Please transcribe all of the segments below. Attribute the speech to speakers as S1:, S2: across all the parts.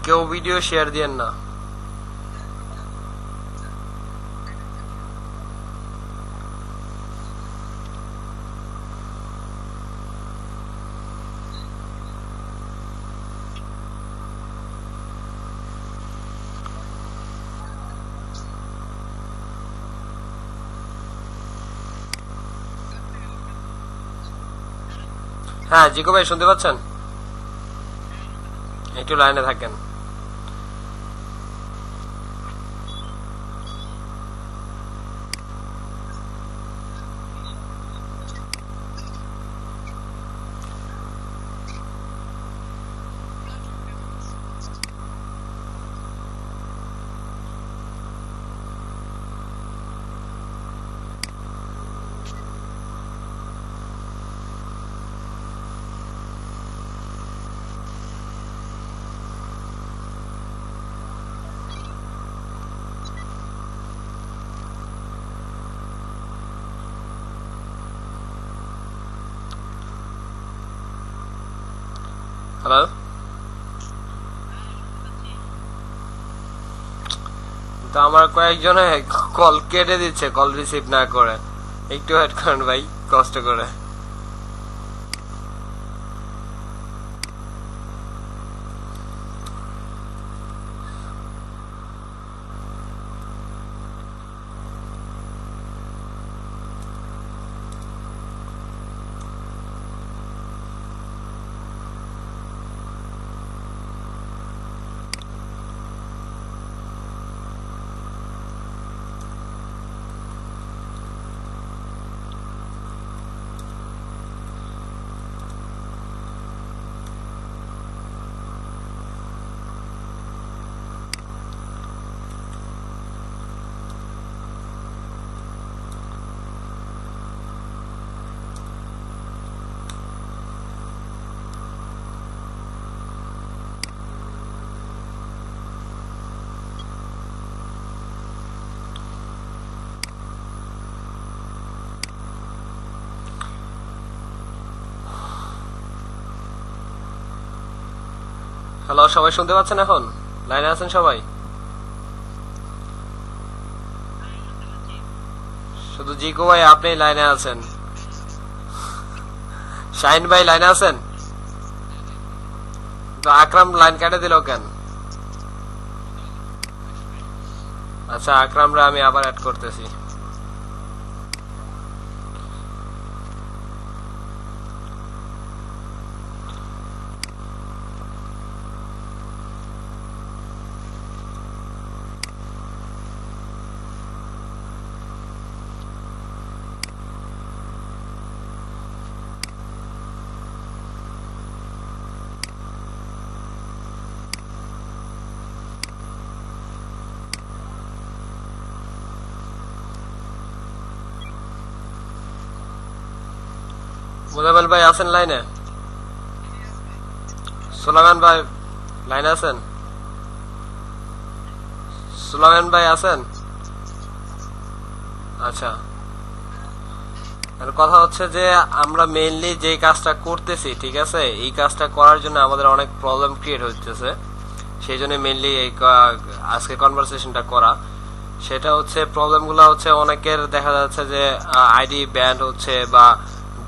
S1: কেউ video share দিয়েন না। হ্যাঁ জিকো ভাই শুনতে পাচ্ছেন? একটু লাইনে থাকেন। হ্যালো, তো আমার কয়েকজনে কল কেটে দিচ্ছে কল রিসিভ না করে। একটু ওয়েট করেন ভাই, কষ্ট করে। হ্যালো, সবাই শুনতে পাচ্ছেন? এখন লাইনে আছেন সবাই? শুধু জিকো ভাই আপনি লাইনে আছেন। শাহিন ভাই লাইনে আছেন? তো আকরাম লাইন কেটে দিল কেন? আচ্ছা, আকরামরা আমি আবার অ্যাড করতেছি। মুজাম্মেল ভাই আছেন লাইনে? সুলাইমান ভাই লাইনে আছেন? সুলাইমান ভাই আছেন? আচ্ছা, কথা হচ্ছে যে আমরা মেইনলি যে কাজটা করতেছি, ঠিক আছে, এই কাজটা করার জন্য আমাদের অনেক প্রবলেম ক্রিয়েট হচ্ছে। সেই জন্য মেইনলি এই আজকে কনভারসেশনটা করা। সেটা হচ্ছে প্রবলেমগুলো হচ্ছে অনেকের দেখা যাচ্ছে যে আইডি ব্যান্ড হচ্ছে বা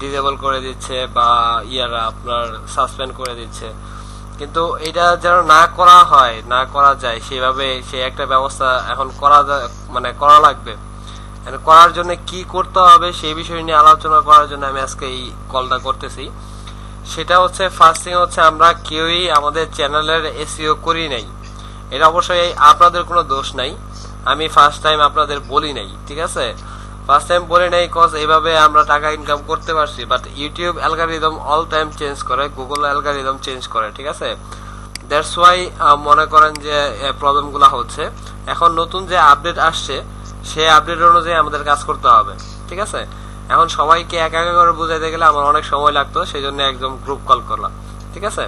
S1: ডিসেবল করে দিচ্ছে বা ইয়ারা আপনার সাসপেন্ড করে দিচ্ছে। কিন্তু এটা যেন না করা হয়, না করা যায় সেভাবে সে একটা ব্যবস্থা এখন করা মানে করা লাগবে। করার জন্য কি করতে হবে সেই বিষয় নিয়ে আলোচনা করার জন্য আমি আজকে এই কলটা করতেছি। সেটা হচ্ছে ফার্স্ট থিং হচ্ছে আমরা কেউই আমাদের চ্যানেলের এসইও করি নাই। এটা অবশ্যই আপনাদের কোনো দোষ নাই, আমি ফার্স্ট টাইম আপনাদের বলি নাই, ঠিক আছে, ফার্স্ট টাইম বলি নাই কজ এইভাবে আমরা টাকা ইনকাম করতে পারছি। But YouTube algorithm all time change করে, গুগল অ্যালগরিদম চেঞ্জ করে, ঠিক আছে। দ্যাটস ওয়াই মনে করেন যে প্রবলেমগুলো হচ্ছে। এখন নতুন যে আপডেট আসছে সেই আপডেট অনুযায়ী আমাদের কাজ করতে হবে, ঠিক আছে। এখন সবাইকে একা একা করে বুঝাইতে গেলে আমার অনেক সময় লাগতো, সেই জন্য একদম গ্রুপ কল করলাম, ঠিক আছে।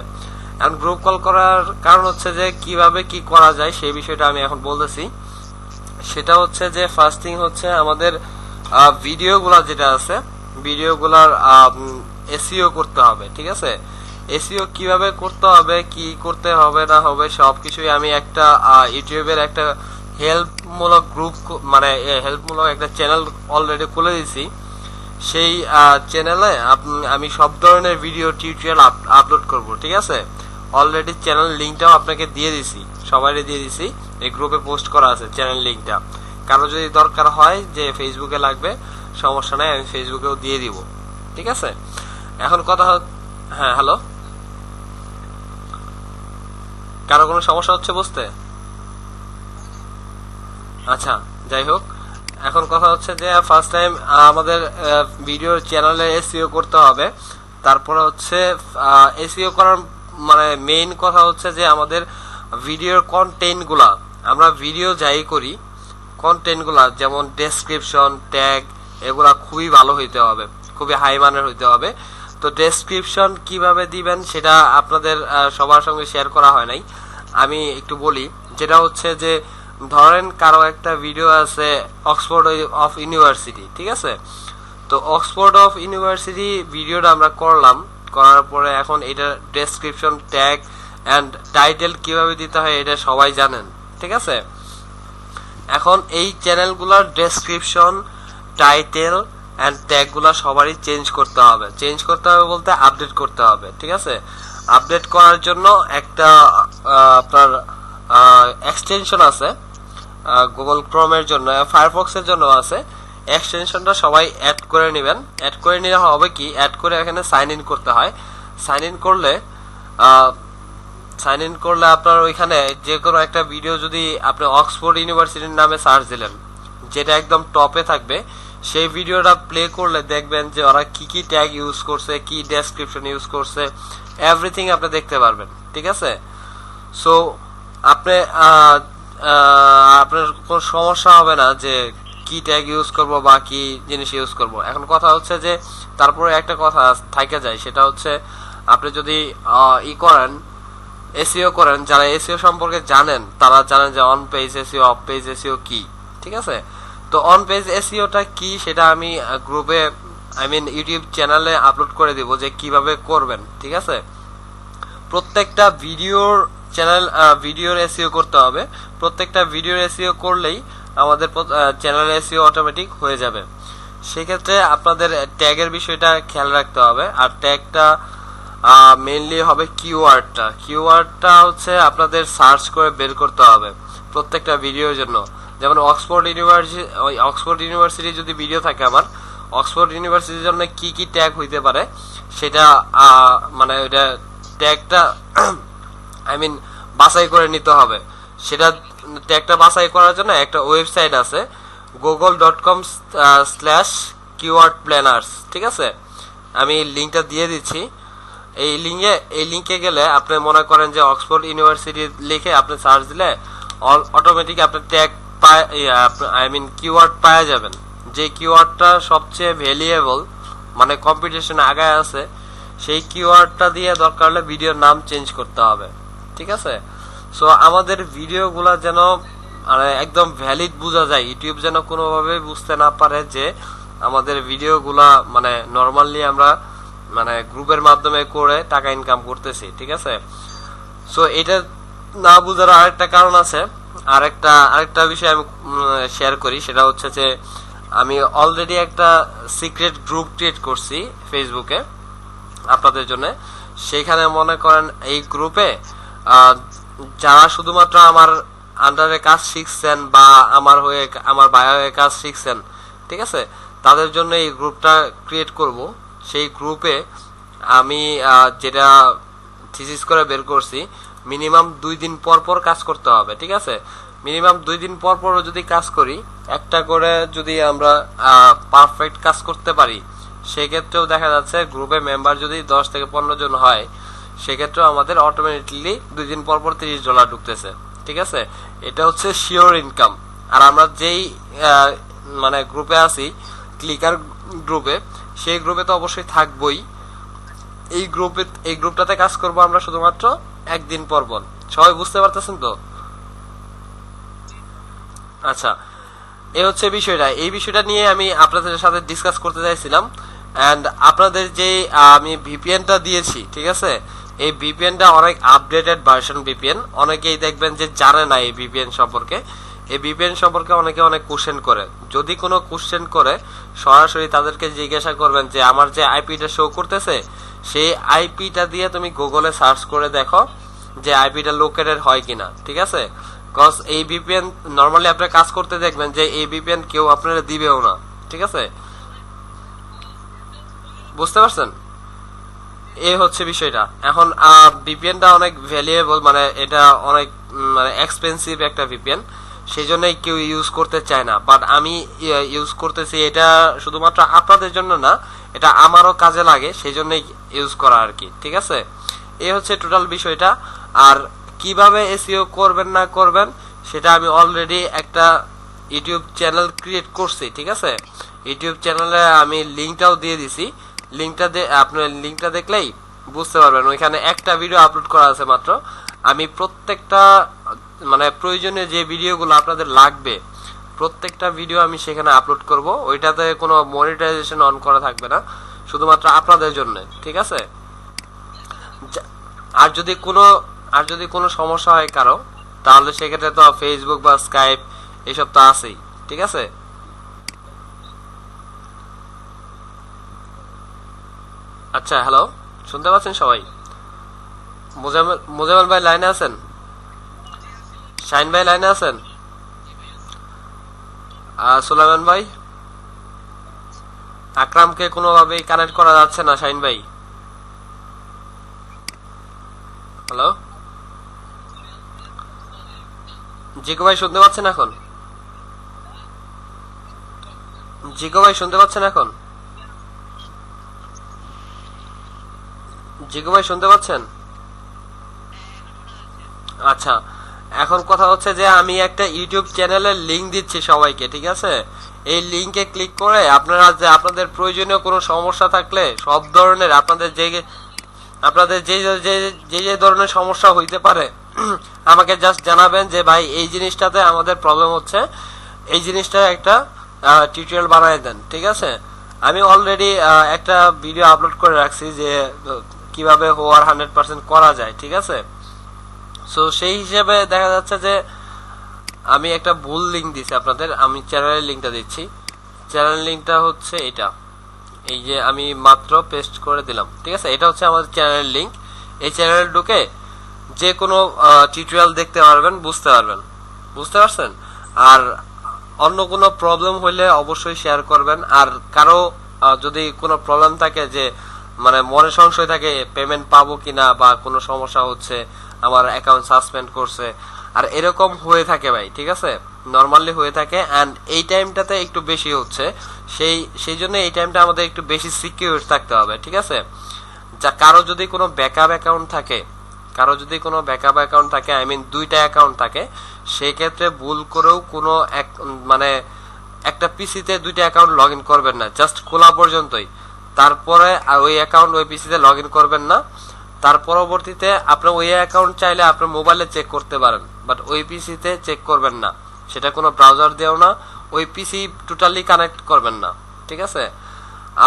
S1: এখন গ্রুপ কল করার কারণ হচ্ছে যে কিভাবে কি করা যায় সেই বিষয়টা আমি এখন বলতেছি। সেটা হচ্ছে যে ফার্স্ট থিং হচ্ছে আমাদের ভিডিওগুলা যেটা আছে ভিডিওগুলার এসইও করতে হবে, ঠিক আছে। এসইও কিভাবে করতে হবে, কি করতে হবে না হবে সবকিছুই আমি একটা ইউটিউবের একটা হেল্পমূলক গ্রুপ, মানে হেল্পমূলক একটা চ্যানেল অলরেডি খুলে দিয়েছি। সেই চ্যানেলে আমি সব ধরনের ভিডিও টিউটোরিয়াল আপলোড করব, ঠিক আছে। অলরেডি চ্যানেল লিঙ্কটাও আপনাকে দিয়ে দিছি, সবাইকে দিয়ে দিছি, এই গ্রুপে পোস্ট করা আছে চ্যানেল লিঙ্কটা। কারো যদি দরকার হয় যে ফেসবুকে লাগবে, সমস্যা নাই, আমি ফেসবুকেও দিয়ে দিব, ঠিক আছে। এখন কথা, হ্যাঁ হ্যালো, কারো কোনো সমস্যা হচ্ছে বুঝতে? আচ্ছা, যাই হোক, এখন কথা হচ্ছে যে ফার্স্ট টাইম আমাদের ভিডিও চ্যানেলে এসইও করতে হবে। তারপরে হচ্ছে এসইও করার মানে মেইন কথা হচ্ছে যে আমাদের ভিডিওর কন্টেন্ট গুলা, আমরা ভিডিও যাই করি কন্টেন্ট গুলা যেমন ডেসক্রিপশন, ট্যাগ, এগুলা খুবই ভালো হইতে হবে, খুবই হাই মানের হইতে হবে। তো ডেসক্রিপশন কিভাবে দিবেন সেটা আপনাদের সবার সঙ্গে শেয়ার করা হয় নাই, আমি একটু বলি। যেটা হচ্ছে যে ধরেন কারো একটা ভিডিও আছে অক্সফোর্ড অফ ইউনিভার্সিটি, ঠিক আছে। তো অক্সফোর্ড অফ ইউনিভার্সিটি ভিডিওটা আমরা করলাম, করার পরে এখন এটা ডেসক্রিপশন, ট্যাগ এন্ড টাইটেল কিভাবে দিতে হয় এটা সবাই জানেন, ঠিক আছে। এখন এই চ্যানেলগুলোর ডেসক্রিপশন, টাইটেল এন্ড ট্যাগ গুলা সবারই চেঞ্জ করতে হবে। চেঞ্জ করতে হবে বলতে আপডেট করতে হবে, ঠিক আছে। আপডেট করার জন্য একটা আপনার এক্সটেনশন আছে গুগল ক্রোমের জন্য, ফায়ারফক্সের জন্য আছে। এক্সটেনশনটা সবাই অ্যাড করে নেবেন। অ্যাড করে নিলে হবে কি, অ্যাড করে এখানে সাইন ইন করতে হয়। সাইন ইন করলে আপনার ওইখানে যে কোনো একটা ভিডিও যদি আপনি অক্সফোর্ড ইউনিভার্সিটির নামে সার্চ দিলেন, যেটা একদম টপে থাকবে, সেই ভিডিওটা প্লে করলে দেখবেন যে ওরা কি কি ট্যাগ ইউজ করছে, কি ডেসক্রিপশন ইউজ করছে, এভরিথিং আপনি দেখতে পারবেন, ঠিক আছে। সো আপনি আপনার কোনো সমস্যা হবে না যে কি ট্যাগ ইউজ করব বা কি জিনিস ইউজ করব। এখন কথা হচ্ছে যে তারপরে একটা কথা থাকে যায়, সেটা হচ্ছে আপনি যদি এসইও করেন, যারা এসইও সম্পর্কে জানেন তারা জানেন যে on page SEO, of page SEO কি, ঠিক আছে। তো অন পেজ এসইওটা কি সেটা আমি গ্রুপে, ইউটিউব চ্যানেলে আপলোড করে দিব যে কিভাবে করবেন, ঠিক আছে। প্রত্যেকটা ভিডিওর এসইও করতে হবে। প্রত্যেকটা ভিডিওর এসইও করলেই আমাদের চ্যানেল এসইও অটোমেটিক হয়ে যাবে। সেক্ষেত্রে আপনাদের ট্যাগের বিষয়টা খেয়াল রাখতে হবে। আর ট্যাগটা মেইনলি হবে কিওয়ার্ডটা হচ্ছে আপনাদের সার্চ করে বের করতে হবে প্রত্যেকটা ভিডিওর জন্য। যেমন অক্সফোর্ড ইউনিভার্সিটি যদি ভিডিও থাকে আমার, অক্সফোর্ড ইউনিভার্সিটির জন্য কি কি ট্যাগ হইতে পারে সেটা মানে ওইটা ট্যাগটা বাছাই করে নিতে হবে। সেটা ট্যাগটা বাছাই করার জন্য একটা ওয়েবসাইট আছে google.com/keywordplanners, ঠিক আছে। আমি লিঙ্কটা দিয়ে দিচ্ছি। এই লিঙ্কে গেলে আপনি মনে করেন যে অক্সফোর্ড ইউনিভার্সিটি লিখে আপনি সার্চ দিলে অটোমেটিক আপনি ট্যাগ কিওয়ার্ড পাওয়া যাবেন। যে কিওয়ার্ডটা সবচেয়ে ভ্যালুয়েবল, মানে কম্পিটিশনে আগায় আছে, সেই কিওয়ার্ডটা দিয়ে দরকার হলে ভিডিওর নাম চেঞ্জ করতে হবে, ঠিক আছে। সো আমাদের ভিডিওগুলা যেন মানে একদম ভ্যালিড বোঝা যায়, ইউটিউব যেন কোনোভাবে বুঝতে না পারে যে আমাদের ভিডিওগুলা মানে নরমালি আমরা মানে গ্রুপের মাধ্যমে করে টাকা ইনকাম করতেছি, ঠিক আছে। সো এটা না বুঝার আরেকটা কারণ আছে। আরেকটা বিষয় আমি শেয়ার করি, সেটা হচ্ছে যে আমি অলরেডি একটা সিক্রেট গ্রুপ ক্রিয়েট করছি ফেসবুকে আপনাদের জন্য। সেখানে মনে করেন এই গ্রুপে যারা শুধুমাত্র আমার আন্ডারে কাজ শিখছেন বা আমার বায়া হয়ে কাজ শিখছেন, ঠিক আছে, তাদের জন্য এই গ্রুপটা ক্রিয়েট করব। সেই গ্রুপে আমি যেটা থিসিস করে বের করছি, মিনিমাম 2 দিন পর পর কাজ করতে হবে, ঠিক আছে। মিনিমাম 2 দিন পর পর যদি কাজ করি, একটা করে যদি আমরা পারফেক্ট কাজ করতে পারি, সেক্ষেত্রেও দেখা যাচ্ছে গ্রুপে মেম্বার যদি 10 থেকে 15 জন হয়, সেক্ষেত্রেও আমাদের অটোমেটিকলি 2 দিন পর পর $30 ঢুকতেছে, ঠিক আছে। এটা হচ্ছে শিওর ইনকাম। আর আমরা যেই মানে গ্রুপে আছি, ক্লিকার গ্রুপে, সেই গ্রুপে তো অবশ্যই থাকবই। এই গ্রুপটাতে কাজ করব আমরা শুধুমাত্র 1 দিন পর পর। সবাই বুঝতে পারতেছেন তো? আচ্ছা, এই হচ্ছে বিষয়টা। এই বিষয়টা নিয়ে আমি আপনাদের সাথে ডিসকাস করতে চাইছিলাম। এন্ড আপনাদের যে আমি ভিপিএনটা দিয়েছি, ঠিক আছে, এই ভিপিএনটা অনেক আপডেটেড ভার্সন ভিপিএন। অনেকেই দেখবেন যে জানে না এই ভিপিএন সম্পর্কে। এই ভিপিএন সম্পর্কে অনেকে অনেক কোশ্চেন করে। যদি কোনো কোশ্চেন করে সরাসরি তাদেরকে জিজ্ঞাসা করবেন যে আমার যে আইপিটা শো করতেছে সেই আইপিটা দিয়ে তুমি গুগলে সার্চ করে দেখো যে আইপিটা লোকেটেড হয় কিনা, ঠিক আছে? কজ এই ভিপিএন নরমালি আপনি কাজ করতে দেখবেন যে এই ভিপিএন কেউ আপনারা দিবেও না, ঠিক আছে? বুঝতে পারছেন? এই হচ্ছে বিষয়টা। এখন ভিপিএনটা অনেক ভ্যালুয়েবল, মানে এটা অনেক মানে এক্সপেন্সিভ একটা ভিপিএন, সেই জন্যই কেউ ইউজ করতে চায় না। বাট আমি ইউজ করতেছি, এটা শুধুমাত্র আপনাদের জন্য না, এটা আমারও কাজে লাগে, সেই জন্যই ইউজ করা আর কি, ঠিক আছে? এই হচ্ছে টোটাল বিষয়টা। আর কিভাবে এসইও করবেন না করবেন সেটা আমি অলরেডি একটা ইউটিউব চ্যানেল ক্রিয়েট করছি, ঠিক আছে? ইউটিউব চ্যানেলে আমি লিঙ্কটাও দিয়ে দিছি। আপনার লিঙ্কটা দেখলেই বুঝতে পারবেন। ওইখানে একটা ভিডিও আপলোড করা আছে মাত্র। আমি প্রত্যেকটা মানে প্রয়োজনীয় যে ভিডিওগুলো আপনাদের লাগবে প্রত্যেকটা ভিডিও আমি সেখানে আপলোড করব। ওইটাতে কোনো মনিটাইজেশন অন করা থাকবে না, শুধুমাত্র আপনাদের জন্য, ঠিক আছে? আর যদি কোনো সমস্যা হয় কারো, তাহলে সেক্ষেত্রে তো ফেসবুক বা স্কাইপ এসব তো আছেই, ঠিক আছে? আচ্ছা, হ্যালো, শুনতে পাচ্ছেন সবাই? মোজাম্মেল ভাই লাইনে আছেন? শাহিন ভাই লাইনে আছেন? সুলাইমান ভাই? আকরামকে কোনোভাবেই কানেক্ট করা যাচ্ছে না শাহিন ভাই। হ্যালো, জিকো ভাই শুনতে পাচ্ছেন এখন? জিকো ভাই শুনতে পাচ্ছেন এখন? জিকো ভাই শুনতে পাচ্ছেন? আচ্ছা, এখন কথা হচ্ছে যে আমি একটা ইউটিউব চ্যানেলের লিংক দিচ্ছি সবাইকে, ঠিক আছে? এই লিংকে ক্লিক করে আপনারা যে আপনাদের প্রয়োজনীয় কোনো সমস্যা থাকলে সব ধরনের আপনাদের যে ধরনের সমস্যা হইতে পারে আমাকে জাস্ট জানাবেন যে ভাই এই জিনিসটাতে আমাদের প্রবলেম হচ্ছে, এই জিনিসটা একটা টিউটোরিয়াল বানায় দেন, ঠিক আছে? আমি অলরেডি একটা ভিডিও আপলোড করে রাখছি যে কিভাবে হোয়ার 100% করা যায়, ঠিক আছে? সো সেই হিসেবে দেখা যাচ্ছে যে আমি একটা ভুল লিঙ্ক দিছি আপনাদের। আমি চ্যানেলের লিঙ্কটা দিচ্ছি। চ্যানেল লিঙ্কটা হচ্ছে এটা, এই যে আমি মাত্র পেস্ট করে দিলাম, ঠিক আছে? এটা হচ্ছে আমাদের চ্যানেলের লিঙ্ক। এই চ্যানেলে ঢুকে যে কোনো টিউটোরিয়াল দেখতে পারবেন, বুঝতে পারছেন? আর অন্য কোনো প্রবলেম হইলে অবশ্যই শেয়ার করবেন। আর কারো যদি কোনো প্রবলেম থাকে যে মানে মনে সংশয় থাকে পেমেন্ট পাবো কিনা বা কোনো সমস্যা হচ্ছে, আমার অ্যাকাউন্ট সাসপেন্ড করছে, আর এরকম হয়ে থাকে ভাই, ঠিক আছে? নরমালি হয়ে থাকে। অ্যান্ড এই টাইমটাতে একটু বেশি হচ্ছে, সেই জন্য এই টাইমটা আমাদের একটু বেশি সিকিউর থাকতে হবে, ঠিক আছে? যা কারো যদি কোনো ব্যাকআপ অ্যাকাউন্ট থাকে, আই মিন দুইটা অ্যাকাউন্ট থাকে, সেই ক্ষেত্রে ভুল করেও কোনো মানে একটা পিসিতে দুইটা অ্যাকাউন্ট লগ ইন করবেন না, জাস্ট খোলা পর্যন্তই। তারপরে ওই অ্যাকাউন্ট ওই পিসিতে লগ ইন করবেন না। তার পরবর্তীতে আপনার ওই অ্যাকাউন্ট চাইলে আপনার মোবাইলে চেক করতে পারেন, বাট ওই পিসিতে চেক করবেন না, সেটা কোনো ব্রাউজার দিয়েও না, ওই পিসি টোটালি কানেক্ট করবেন না, ঠিক আছে?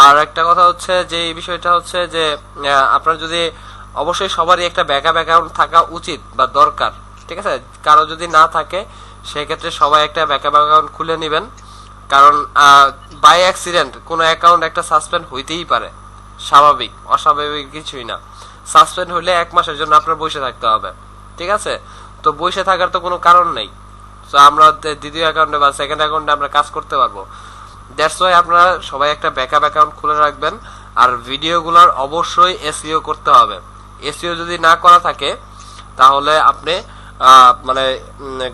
S1: আর একটা কথা হচ্ছে যে এই বিষয়টা হচ্ছে যে আপনার যদি অবশ্যই সবারই একটা ব্যাকআপ অ্যাকাউন্ট থাকা উচিত বা দরকার, ঠিক আছে? কারো যদি না থাকে সেক্ষেত্রে সবাই একটা ব্যাকআপ অ্যাকাউন্ট খুলে নেবেন, কারণ বাই অ্যাক্সিডেন্ট কোনো অ্যাকাউন্ট একটা সাসপেন্ড হইতেই পারে, স্বাভাবিক, অস্বাভাবিক কিছুই না। সাসপেন্ড হলে 1 মাসের জন্য আপনার বসে থাকতে হবে, ঠিক আছে? তো বসে থাকার তো কোনো কারণ নেই। তো আমরা দ্বিতীয় অ্যাকাউন্টে বা সেকেন্ড অ্যাকাউন্টে আমরা কাজ করতে পারবো। দ্যাটস ওয়াই আপনারা সবাই একটা ব্যাকআপ অ্যাকাউন্ট খুলে রাখবেন। আর ভিডিওগুলোর অবশ্যই এসইও করতে হবে। এসইও যদি না করা থাকে তাহলে আপনি মানে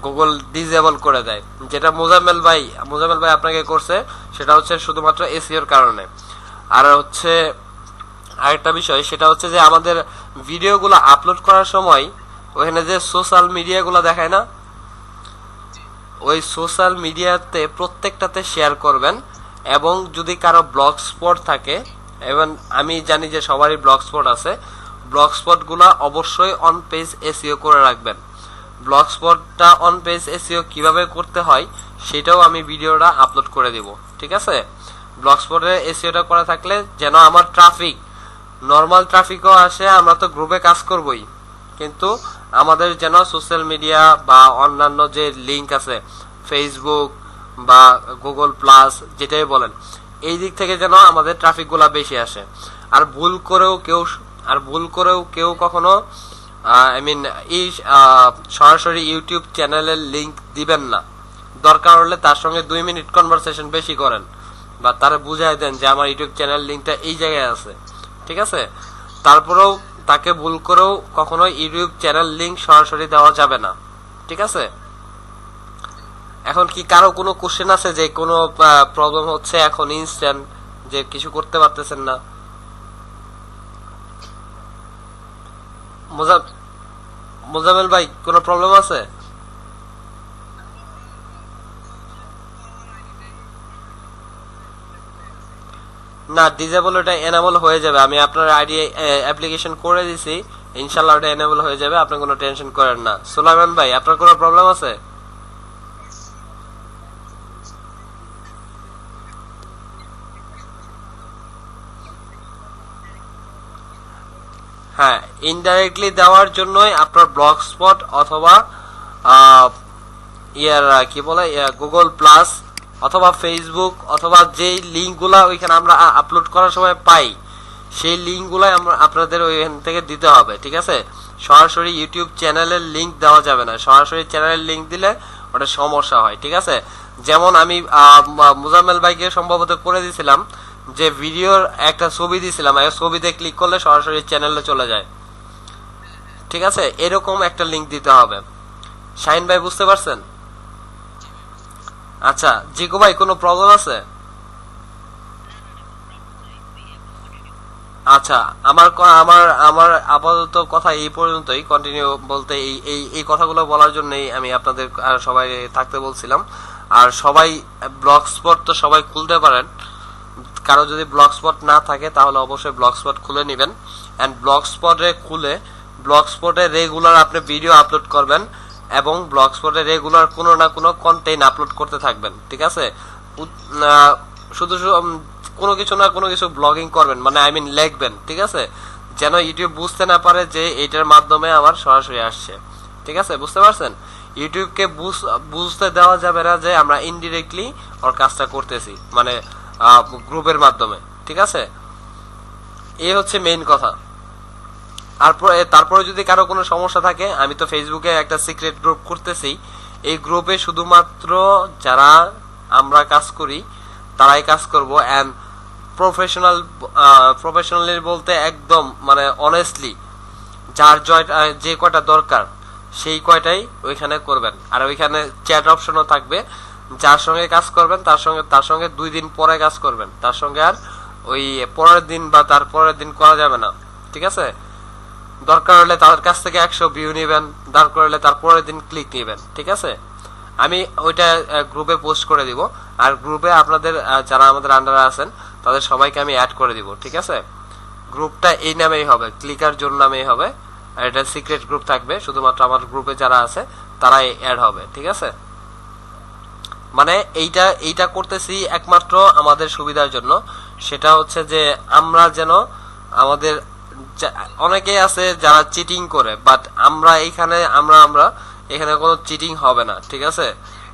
S1: গুগল ডিসেবল করে দেয়, যেটা মোজাম্মেল ভাই আপনাকে করছে, সেটা হচ্ছে শুধুমাত্র এসইওর কারণে। আর হচ্ছে আরেকটা বিষয়, সেটা হচ্ছে যে আমাদের ভিডিওগুলো আপলোড করার সময় ওখানে যে সোশ্যাল মিডিয়াগুলো দেখায় না, ওই সোশ্যাল মিডিয়াতে প্রত্যেকটাতে শেয়ার করবেন। এবং যদি কারো ব্লগ স্পট থাকে, এবং আমি জানি যে সবারই ব্লগ স্পট আছে, ব্লগ স্পটগুলো অবশ্যই অন পেজ এসইও করে রাখবেন। ব্লগ স্পটটা অন পেজ এসইও কিভাবে করতে হয় সেটাও আমি ভিডিওটা আপলোড করে দিব, ঠিক আছে? ব্লগ স্পটের এসইওটা করা থাকলে যেন আমার ট্রাফিক নরমাল ট্রাফিকও আসে, আমরা তো গ্রুপে কাজ করবই, কিন্তু আমাদের যেন সোশ্যাল মিডিয়া বা অন্যান্য যে লিংক আছে ফেসবুক বা গুগল প্লাস যেটাই বলেন, এই দিক থেকে যেন আমাদের ট্রাফিক গুলা বেশি আসে। আর ভুল করেও কেউ কখনো এই সরাসরি ইউটিউব চ্যানেলের লিংক দিবেন না। দরকার হলে তার সঙ্গে 2 মিনিট কনভারসেশন বেশি করেন বা তারা বুঝাই দেন যে আমার ইউটিউব চ্যানেল লিংকটা এই জায়গায় আছে, ঠিক আছে। তারপরেও তাকে ভুল করেও কখনো ইউটিউব চ্যানেল লিংক সরাসরি দেওয়া যাবে না, ঠিক আছে। এখন কি কারো কোনো কোশ্চেন আছে যে কোনো প্রবলেম হচ্ছে এখন ইনস্ট্যান্ট যে কিছু করতে পারতেছেন না? মোজামেল ভাই কোনো প্রবলেম আছে? না, ডিজেবল ওটা এনাবল হয়ে যাবে, আমি আপনার আইডি অ্যাপ্লিকেশন করে দিছি, ইনশাআল্লাহ ওটা এনাবল হয়ে যাবে, আপনি কোনো টেনশন করেন না। সুলাইমান ভাই আপনার কোনো প্রবলেম আছে? হ্যাঁ, ইনডাইরেক্টলি দেওয়ার জন্যই আপনার ব্লগ স্পট অথবা কি বলে গুগল প্লাস অথবা ফেসবুক অথবা যেই লিঙ্কগুলা ওইখানে আমরা আপলোড করার সময় পাই, সেই লিঙ্কগুলাই আমরা আপনাদের ওইখান থেকে দিতে হবে, ঠিক আছে। সরাসরি ইউটিউব চ্যানেলের লিঙ্ক দেওয়া যাবে না, সরাসরি চ্যানেলের লিঙ্ক দিলে ওটা সমস্যা হয়, ঠিক আছে। যেমন আমি মুজাম্মেল ভাইকে সম্ভবত করে দিয়েছিলাম যে ভিডিওর একটা ছবি দিয়েছিলাম, ছবিতে ক্লিক করলে সরাসরি চ্যানেলে চলে যায়, ঠিক আছে। এরকম একটা লিঙ্ক দিতে হবে। শাহিন ভাই বুঝতে পারছেন? আচ্ছা, জিকো ভাই কোনো প্রবলেম আছে? আচ্ছা, আমার আমার আমার আপাতত কথা এই পর্যন্তই। কন্টিনিউ বলতে এই এই এই কথাগুলো বলার জন্যই আমি আপনাদের সবাই থাকতে বলছিলাম। আর সবাই ব্লগ স্পট তো সবাই খুলতে পারেন, কারো যদি ব্লগ স্পট না থাকে তাহলে অবশ্যই ব্লগ স্পট খুলে নেবেন। এন্ড ব্লগ স্পটে খুলে ব্লগ স্পটে রেগুলার আপনি ভিডিও আপলোড করবেন এবং ব্লগ স্পটে রেগুলার কোনো না কোনো কন্টেন্ট আপলোড করতে থাকবেন, ঠিক আছে। শুধু কোনো কিছু না কোনো কিছু ব্লগিং করবেন, মানে আই মিন লিখবেন, ঠিক আছে, যেন ইউটিউব বুঝতে না পারে যে এটার মাধ্যমে আমার সরাসরি আসছে, ঠিক আছে। বুঝতে পারছেন? ইউটিউবকে বুঝতে দেওয়া যাবে না যে আমরা ইনডিরেক্টলি ওর কাজটা করতেছি, মানে গ্রুপের মাধ্যমে, ঠিক আছে। এই হচ্ছে মেইন কথা। তারপরে যদি কারো কোনো সমস্যা থাকে, আমি তো ফেসবুকে একটা সিক্রেট গ্রুপ করতেছি, এই গ্রুপে শুধুমাত্র যারা আমরা কাজ করি তারাই কাজ করব। এন্ড প্রফেশনালি বলতে একদম মানে অনেস্টলি যার যে কয়টা দরকার সেই কয়টাই ওইখানে করবেন। আর ওইখানে চ্যাট অপশনও থাকবে, যার সঙ্গে কাজ করবেন তার সঙ্গে 2 দিন পরে কাজ করবেন, তার সঙ্গে আর ওই পরের দিন বা তার পরের দিন করা যাবে না, ঠিক আছে। দরকার হলে তার কাছ থেকে 100 ভিউ নেবেন, দরকার হলে তার পরের দিন ক্লিক নেবেন, ঠিক আছে। আমি ওইটা গ্রুপে পোস্ট করে দিব, আর গ্রুপে আপনাদের যারা আমাদের আন্ডারে আছেন তাদের সবাইকে আমি অ্যাড করে দিব, ঠিক আছে। গ্রুপটা এই নামেই হবে, ক্লিকার জোন নামেই হবে, আর এটা সিক্রেট গ্রুপ থাকবে, শুধুমাত্র আমার গ্রুপে যারা আছে তারাই অ্যাড হবে, ঠিক আছে। মানে এইটা করতেছি একমাত্র আমাদের সুবিধার জন্য, সেটা হচ্ছে যে আমরা যেন আমাদের অনেকেই আছে যারা চিটিং করে, বাট আমরা এখানে কোনো চিটিং হবে না, ঠিক আছে।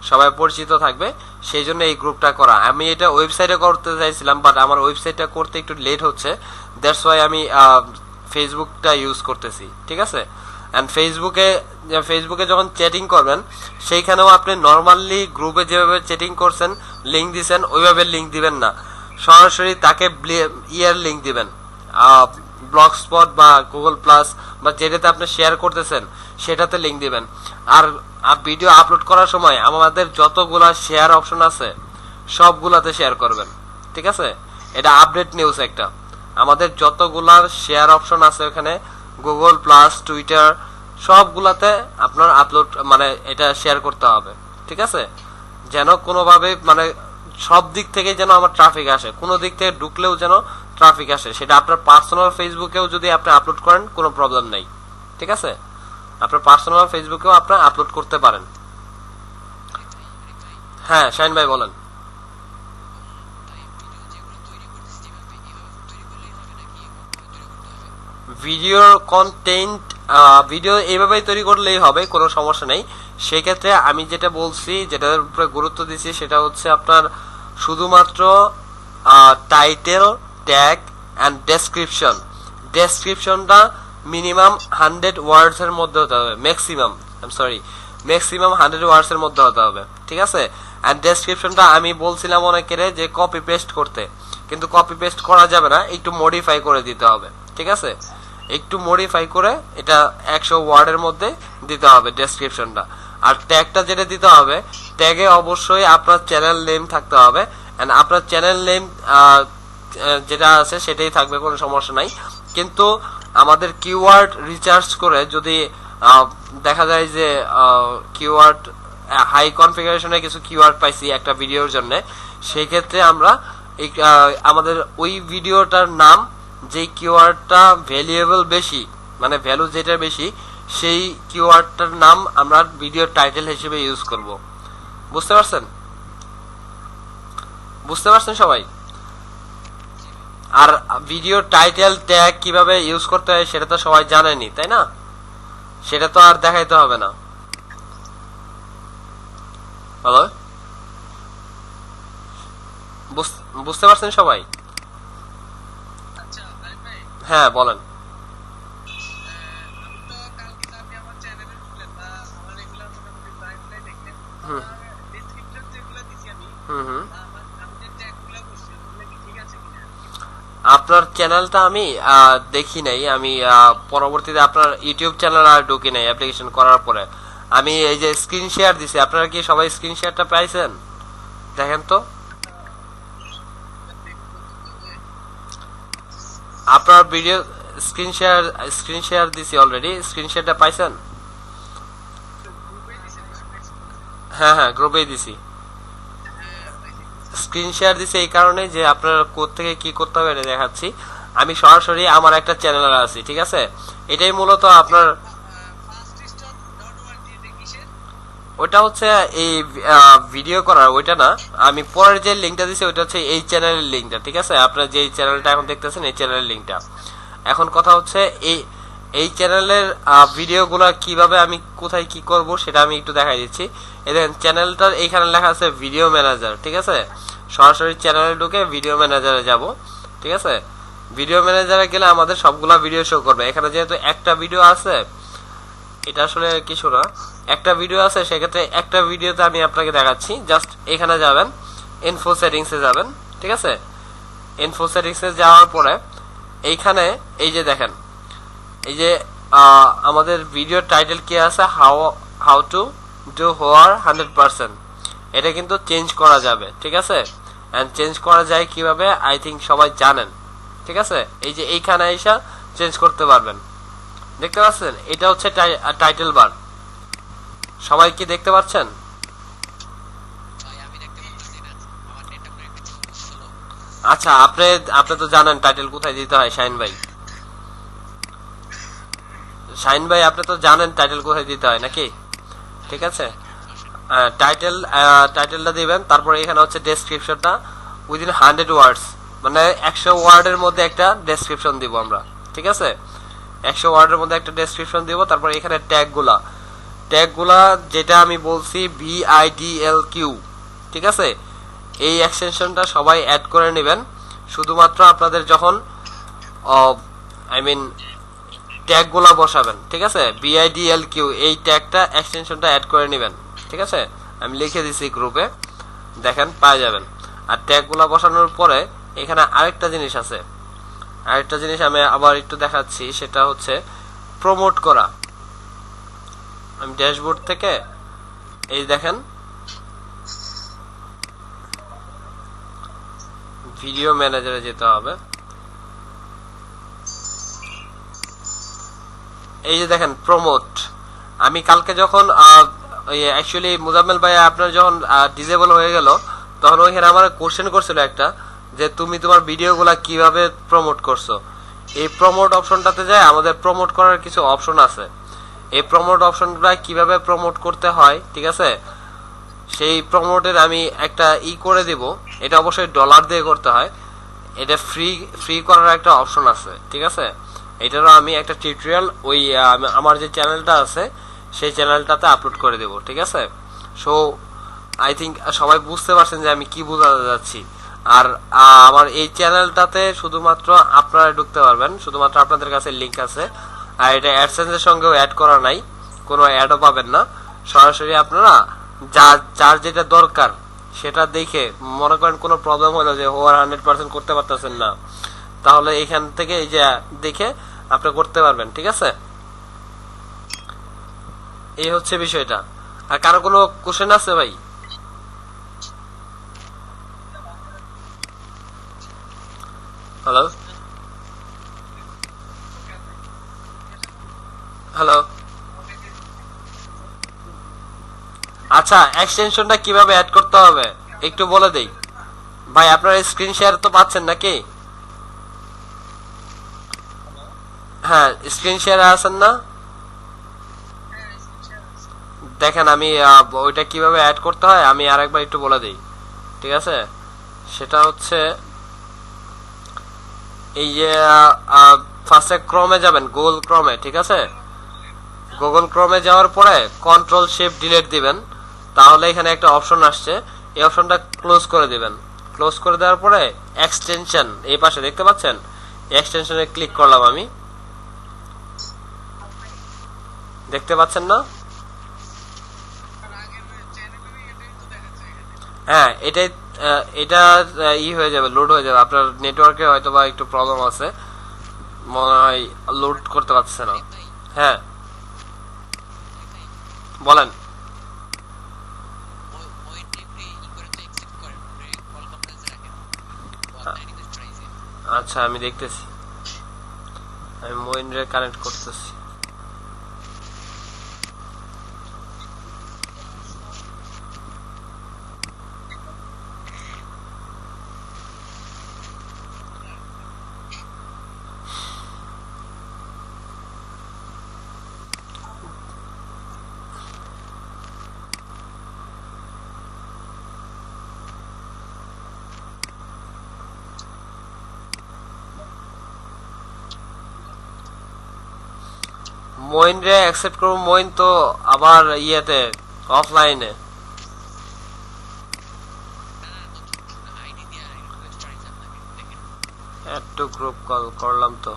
S1: সবাই পরিচিত থাকবে, সেই জন্য এই গ্রুপটা করা। আমি এটা ওয়েবসাইটে করতে চাইছিলাম, বাট আমার ওয়েবসাইটটা করতে একটু লেট হচ্ছে, দ্যাটস ওয়াই আমি ফেসবুকটা ইউজ করতেছি, ঠিক আছে। এন্ড ফেসবুকে যখন চ্যাটিং করবেন সেইখানেও আপনি নর্মালি গ্রুপে যেভাবে চ্যাটিং করছেন, লিঙ্ক দিচ্ছেন, ওইভাবে লিঙ্ক দিবেন না, সরাসরি তাকে লিঙ্ক দিবেন, ব্লগ স্পট বা গুগল প্লাস বা যেটাতে আপনি শেয়ার করতেছেন সেটাতে লিঙ্ক দিবেন। আর ভিডিও আপলোড করার সময় আমাদের যতগুলা শেয়ার অপশন আছে সবগুলাতে শেয়ার করবেন, ঠিক আছে। এটা আপডেট নিউজ একটা, আমাদের যতগুলা শেয়ার অপশন আছে ওখানে গুগল প্লাস টুইটার সবগুলাতে আপনার আপলোড মানে এটা শেয়ার করতে হবে, ঠিক আছে। যেন কোনোভাবে মানে সব দিক থেকে যেন আমার ট্রাফিক আসে, কোনো দিক থেকে ঢুকলেও যেন ট্রাফিক আসে। সেটা আপনার পার্সোনাল ফেসবুকেও যদি আপনি আপলোড করেন কোনো প্রবলেম নেই, ঠিক আছে। আপনার পার্সোনাল ফেসবুকেও আপনি আপলোড করতে পারেন। হ্যাঁ শাহিন ভাই বলেন। ভিডিওর কন্টেন্ট ভিডিও এইভাবেই তৈরি করলেই হবে, কোনো সমস্যা নেই। সেক্ষেত্রে আমি যেটা বলছি, যেটার উপরে গুরুত্ব দিচ্ছি, সেটা হচ্ছে আপনার শুধুমাত্র টাইটেল, ট্যাগ অ্যান্ড ডেসক্রিপশনটা মিনিমাম 100 ওয়ার্ডস এর মধ্যে হতে হবে, ম্যাক্সিমাম 100 ওয়ার্ডস এর মধ্যে হতে হবে, ঠিক আছে। অ্যান্ড ডেসক্রিপশনটা আমি বলছিলাম অনেকের যে কপি পেস্ট করতে, কিন্তু কপি পেস্ট করা যাবে না, একটু মডিফাই করে দিতে হবে, ঠিক আছে। একটু মডিফাই করে এটা 100 ওয়ার্ডের মধ্যে দিতে হবে ডেসক্রিপশনটা। আর ট্যাগটা যেটা দিতে হবে, ট্যাগে অবশ্যই আপনার চ্যানেল নেম থাকতে হবে, এন্ড আপনার চ্যানেল নেম যেটা আছে সেটাই থাকবে, কোনো সমস্যা নাই। কিন্তু আমাদের কিওয়ার্ড রিসার্চ করে যদি দেখা যায় যে কিওয়ার্ড হাই কনফিগারেশনে কিছু কিওয়ার্ড পাইছি একটা ভিডিওর জন্য, সেই ক্ষেত্রে আমরা আমাদের ওই ভিডিওটার নাম, যে কিওয়ার্ডটা ভ্যালুয়েবল বেশি, মানে ভ্যালু যেটা বেশি, সেই কিওয়ার্ডটার নাম আমরা ভিডিওর টাইটেল হিসেবে ইউজ করব। বুঝতে পারছেন সবাই? আর ভিডিও টাইটেল, ট্যাগ কিভাবে ইউজ করতে হয় সেটা তো সবাই জানেনি, তাই না? সেটা তো আর দেখাইতে হবে না। হ্যালো, বুঝতে পারছেন সবাই? হ্যাঁ বলেন। আপনার চ্যানেলটা আমি দেখি নাই, আমি পরবর্তীতে আপনার ইউটিউব চ্যানেল আর ঢুকি নাই অ্যাপ্লিকেশন করার পরে। আমি এই যে স্ক্রিন শেয়ার দিছি, আপনারা কি সবাই স্ক্রিন শেয়ারটা পাইছেন? দেখেন তো আপনার ভিডিও স্ক্রিন শেয়ার দিছি অলরেডি, স্ক্রিন শেয়ারটা পাইছেন? হ্যাঁ গ্রুপেই দিছি। স্ক্রিন শেয়ার দিছি এই কারণে যে আপনার কোথা থেকে কি করতে হবে এটা দেখাচ্ছি। আমি সরাসরি আমার একটা চ্যানেলে আছি, ঠিক আছে। এটাই মূলত আপনার, ওটা হচ্ছে এই ভিডিও করার, ওইটা না। আমি পরের যে লিঙ্কটা দিছি ওইটা হচ্ছে এই চ্যানেলের লিঙ্কটা, ঠিক আছে। আপনার যে চ্যানেলটা এখন দেখতেছেন এই চ্যানেলের লিঙ্কটা। এখন কথা হচ্ছে এই চ্যানেলের ভিডিওগুলো কিভাবে আমি কোথায় কি করব সেটা আমি একটু দেখাই দিচ্ছি। দেখেন চ্যানেলটার এইখানে লেখা আছে ভিডিও ম্যানেজার, ঠিক আছে। সরাসরি চ্যানেলে ঢুকে ভিডিও ম্যানেজারে যাব, ঠিক আছে। ভিডিও ম্যানেজারে গেলে আমাদের সবগুলা ভিডিও শো করবে। এখানে যেহেতু একটা ভিডিও আছে, এটা আসলে কিছু না, একটা ভিডিও আছে, সেক্ষেত্রে একটা ভিডিওতে আমি আপনাকে দেখাচ্ছি। জাস্ট এখানে যাবেন, ইনফো সেটিংসে যাবেন, ঠিক আছে। ইনফো সেটিংসে যাওয়ার পরে এইখানে এই যে দেখেন, এই যে আমাদের ভিডিও টাইটেল কি আছে, হাউ টু ডু হোয়ার 100%, এটা কিন্তু চেঞ্জ করা যাবে, ঠিক আছে। এন্ড চেঞ্জ করা যায় কিভাবে, আই থিঙ্ক সবাই জানেন, ঠিক আছে। এই যে এইখানে এসে চেঞ্জ করতে পারবেন, দেখতে পাচ্ছেন? এটা হচ্ছে টাইটেল বার। সবাই কি দেখতে পাচ্ছেন? আচ্ছা, আপনি তো জানেন টাইটেল কোথায় দিতে হয়। শাইন ভাই আপনি তো জানেন টাইটেল কোথায় দিতে হয় নাকি? ঠিক আছে, টাইটেলটা দিবেন। তারপরে এখানে হচ্ছে ডেসক্রিপশনটা উইদিন 100 ওয়ার্ডস, মানে 100 ওয়ার্ডের মধ্যে একটা ডেসক্রিপশন দিব আমরা, ঠিক আছে। 100 ওয়ার্ডের মধ্যে একটা ডেসক্রিপশন দিব। তারপরে এখানে ট্যাগগুলা যেটা আমি বলছি VIDLQ, ঠিক আছে। এই এক্সটেনশনটা সবাই অ্যাড করে নেবেন। শুধুমাত্র আপনাদের যখন ট্যাগগুলা বসাবেন, ঠিক আছে, VIDLQ এই ট্যাগটা এক্সটেনশনটা অ্যাড করে নেবেন, ঠিক আছে। আমি লিখে দিছি গ্রুপে, দেখেন পাওয়া যাবেন। আর ট্যাগগুলা বসানোর পরে এখানে আরেকটা জিনিস আছে, আরেকটা জিনিস আমি আবার একটু দেখাচ্ছি, সেটা হচ্ছে প্রমোট করা। আমি ড্যাশবোর্ড থেকে এই দেখেন ভিডিও ম্যানেজারে যেতে হবে। এই যে দেখেন প্রমোট। আমি কালকে যখন অ্যাকচুয়ালি মুজাম্মেল ভাই আপনার যখন ডিসেবল হয়ে গেল, তখন ওইখানে আমার কোশ্চেন করছিল একটা, যে তুমি তোমার ভিডিওগুলা কিভাবে প্রমোট করছো। এই প্রমোট অপশনটাতে যায় আমাদের প্রমোট করার কিছু অপশন আছে। এই প্রমোট অপশনটা কিভাবে প্রমোট করতে হয়, ঠিক আছে, সেই প্রমোটের আমি একটা করে দিব। এটা অবশ্যই ডলার দিয়ে করতে হয়। এটা ফ্রি করার একটা অপশন আছে, ঠিক আছে। এটারও আমি একটা টিউটোরিয়াল ওই আমার যে চ্যানেলটা আছে সেই চ্যানেলটাতে আপলোড করে দেব, ঠিক আছে? সো আই থিঙ্ক সবাই বুঝতে পারছেন যে আমি কি বোঝাতে যাচ্ছি। আর আমার এই চ্যানেলটাতে শুধুমাত্র আপনারা ঢুকতে পারবেন, শুধুমাত্র আপনাদের কাছে লিংক আছে। আর এটা অ্যাডসেন্সের সঙ্গেও অ্যাড করা নাই, কোনো অ্যাডও পাবেন না। সরাসরি আপনারা যার যেটা দরকার সেটা দেখে, মনে করেন কোনো প্রবলেম হলো যে ওভার 100% করতে পারতেছেন না, তাহলে এখান থেকে এই যে দেখে আপনি করতে পারবেন, ঠিক আছে? এই হচ্ছে বিষয়টা। আর কারো কোনো কোশ্চেন আছে ভাই? হ্যালো হ্যালো, আচ্ছা এক্সটেনশনটা কিভাবে অ্যাড করতে হবে একটু বলে দেই ভাই। আপনারা স্ক্রিন শেয়ার তো পাচ্ছেন নাকি? হ্যাঁ, স্ক্রিন শেয়ারে আছেন না? দেখেন আমি ওইটা কিভাবে অ্যাড করতে হয় আমি আরেকবার একটু বলে দিই, ঠিক আছে? সেটা হচ্ছে এই যে ফার্স্টে ক্রমে যাবেন, গুগল ক্রমে, ঠিক আছে? গুগল ক্রমে যাওয়ার পরে কন্ট্রোল শিফট ডিলিট দিবেন, তাহলে এখানে একটা অপশন আসছে, এই অপশনটা ক্লোজ করে দিবেন। ক্লোজ করে দেওয়ার পরে এক্সটেনশন এই পাশে দেখতে পাচ্ছেন, এক্সটেনশনে ক্লিক করলাম আমি, দেখতে পাচ্ছেন না? হ্যাঁ, এটাই এটা ই হয়ে যাবে, লোড হয়ে যাবে। আপনার নেটওয়ার্কে হয়তো বা একটু প্রবলেম আছে, মনে হয় লোড করতে পারছে না। হ্যাঁ বলেন। আচ্ছা আমি দেখতেছি, আমি মইনরে কানেক্ট করতেছি। মইন রে অ্যাকসেপ্ট করব, মইন তো আবার ইয়েতে অফলাইনে। একটু গ্রুপ কল করলাম তো।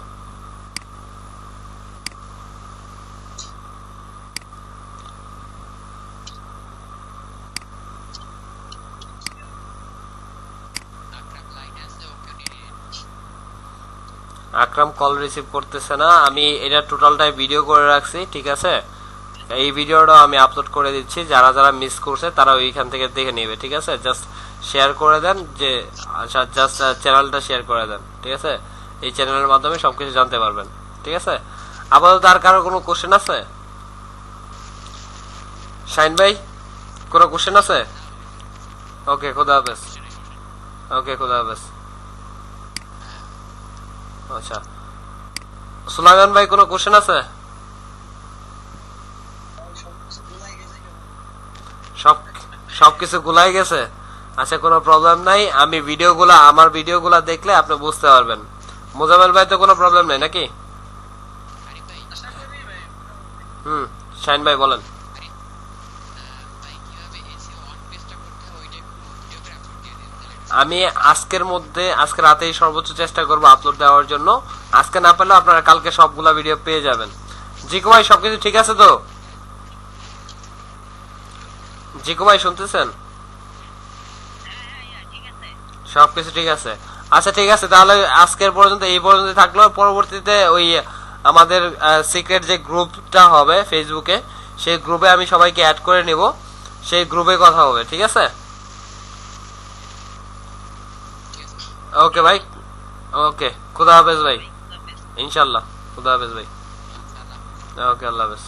S1: আকরাম কল রিসিভ করতেছে না, আমি এটা টোটালটাই ভিডিও করে রাখছি, ঠিক আছে? এই ভিডিওটা আমি আপলোড করে দিচ্ছি, যারা যারা মিস করছে তারা ওইখান থেকে দেখে নেবে, ঠিক আছে? জাস্ট শেয়ার করে দেন, যে আচ্ছা জাস্ট চ্যানেলটা শেয়ার করে দেন, ঠিক আছে? এই চ্যানেলের মাধ্যমে সবকিছু জানতে পারবেন, ঠিক আছে? আপাতত আর কারো কোনো কোশ্চেন আছে? শাইন ভাই কোনো কোশ্চেন আছে? ওকে, খোদা হাফেজ। ওকে, খোদা হাফেজ। আচ্ছা, সুলাইমান ভাই কোনো কোশ্চেন আছে? সব সবকিছু গুলাই গেছে? আচ্ছা কোনো প্রবলেম নাই, আমি আমার ভিডিওগুলা দেখলে আপনি বুঝতে পারবেন। মোজাম্মেল ভাই তো কোনো প্রবলেম নাই নাকি? শাইন ভাই বলেন। আমি আজকে রাতেই সর্বোচ্চ চেষ্টা করবো আপলোড দেওয়ার জন্য। আজকে না পেলেও আপনারা কালকে সবগুলা ভিডিও পেয়ে যাবেন। জিকু ভাই সবকিছু ঠিক আছে তো? জিকু ভাই শুনতেছেন? সবকিছু ঠিক আছে? আচ্ছা ঠিক আছে, তাহলে আজকের পর্যন্ত এই পর্যন্ত থাকলো। পরবর্তীতে ওই আমাদের সিক্রেট যে গ্রুপটা হবে ফেসবুকে, সেই গ্রুপে আমি সবাইকে অ্যাড করে নিব, সেই গ্রুপে কথা হবে, ঠিক আছে? ওকে ভাই, ওকে, খুদা হাফেজ ভাই। ইনশাল্লাহ, খুদা হাফেজ ভাই। ওকে, আল্লাহ হাফেজ।